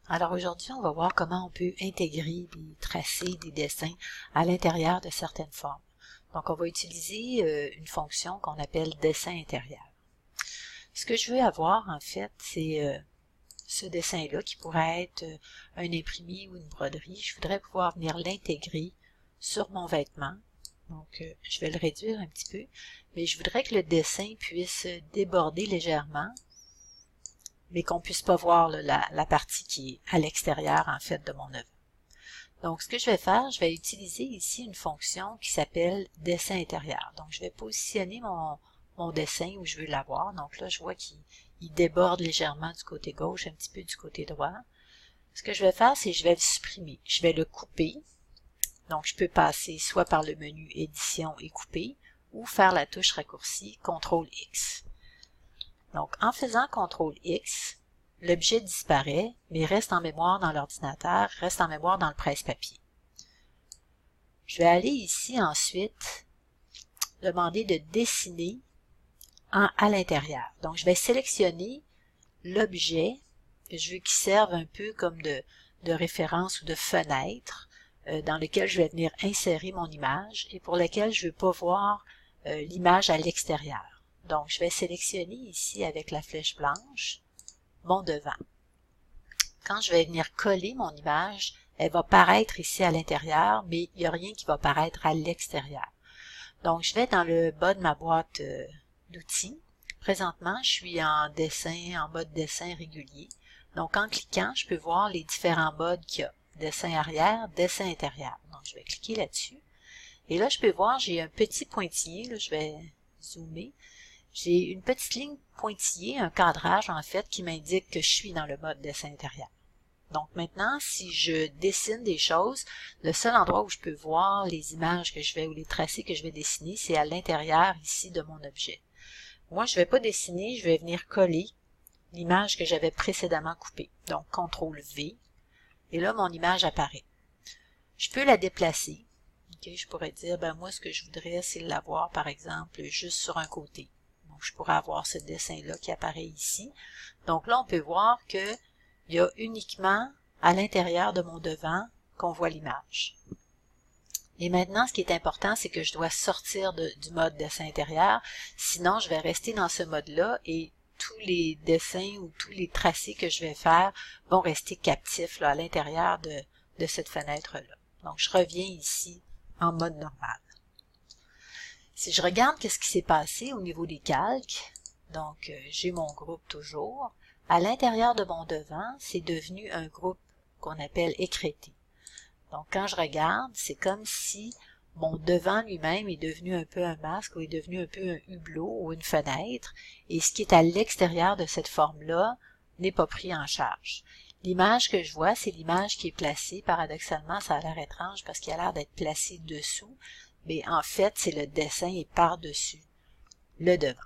Alors aujourd'hui, on va voir comment on peut intégrer des tracés, des dessins à l'intérieur de certaines formes. Donc on va utiliser une fonction qu'on appelle dessin intérieur. Ce que je veux avoir en fait, c'est ce dessin-là qui pourrait être un imprimé ou une broderie. Je voudrais pouvoir venir l'intégrer sur mon vêtement. Donc je vais le réduire un petit peu, mais je voudrais que le dessin puisse déborder légèrement, mais qu'on puisse pas voir là, la partie qui est à l'extérieur en fait de mon œuvre. Donc ce que je vais faire, je vais utiliser ici une fonction qui s'appelle dessin intérieur. Donc je vais positionner mon dessin où je veux l'avoir. Donc là je vois qu'il déborde légèrement du côté gauche, un petit peu du côté droit. Ce que je vais faire, c'est que je vais le supprimer. Je vais le couper. Donc je peux passer soit par le menu édition et couper, ou faire la touche raccourci CTRL X. Donc, en faisant CTRL X, l'objet disparaît, mais reste en mémoire dans l'ordinateur, reste en mémoire dans le presse-papier. Je vais aller ici ensuite, demander de dessiner à l'intérieur. Donc, je vais sélectionner l'objet que je veux qu'il serve un peu comme de référence ou de fenêtre dans lequel je vais venir insérer mon image et pour lequel je ne veux pas voir l'image à l'extérieur. Donc, je vais sélectionner ici avec la flèche blanche mon devant. Quand je vais venir coller mon image, elle va paraître ici à l'intérieur, mais il n'y a rien qui va paraître à l'extérieur. Donc, je vais dans le bas de ma boîte d'outils. Présentement, je suis en mode dessin régulier. Donc, en cliquant, je peux voir les différents modes qu'il y a. Dessin arrière, dessin intérieur. Donc, je vais cliquer là-dessus. Et là, je peux voir, j'ai un petit pointillé. Là, je vais zoomer. J'ai une petite ligne pointillée, un cadrage en fait, qui m'indique que je suis dans le mode dessin intérieur. Donc maintenant, si je dessine des choses, le seul endroit où je peux voir les images que je vais ou les tracés que je vais dessiner, c'est à l'intérieur ici de mon objet. Moi, je ne vais pas dessiner, je vais venir coller l'image que j'avais précédemment coupée. Donc, CTRL V, et là, mon image apparaît. Je peux la déplacer. Okay, je pourrais dire, ben moi, ce que je voudrais, c'est l'avoir, par exemple, juste sur un côté. Donc, je pourrais avoir ce dessin-là qui apparaît ici. Donc là, on peut voir qu'il y a uniquement à l'intérieur de mon devant qu'on voit l'image. Et maintenant, ce qui est important, c'est que je dois sortir du mode dessin intérieur. Sinon, je vais rester dans ce mode-là et tous les dessins ou tous les tracés que je vais faire vont rester captifs là, à l'intérieur de cette fenêtre-là. Donc, je reviens ici en mode normal. Si je regarde qu'est-ce qui s'est passé au niveau des calques, donc j'ai mon groupe toujours, à l'intérieur de mon devant, c'est devenu un groupe qu'on appelle écrété. Donc quand je regarde, c'est comme si mon devant lui-même est devenu un peu un masque ou est devenu un peu un hublot ou une fenêtre, et ce qui est à l'extérieur de cette forme-là n'est pas pris en charge. L'image que je vois, c'est l'image qui est placée, paradoxalement, ça a l'air étrange parce qu'il a l'air d'être placé dessous, mais en fait, c'est le dessin est par-dessus le devant.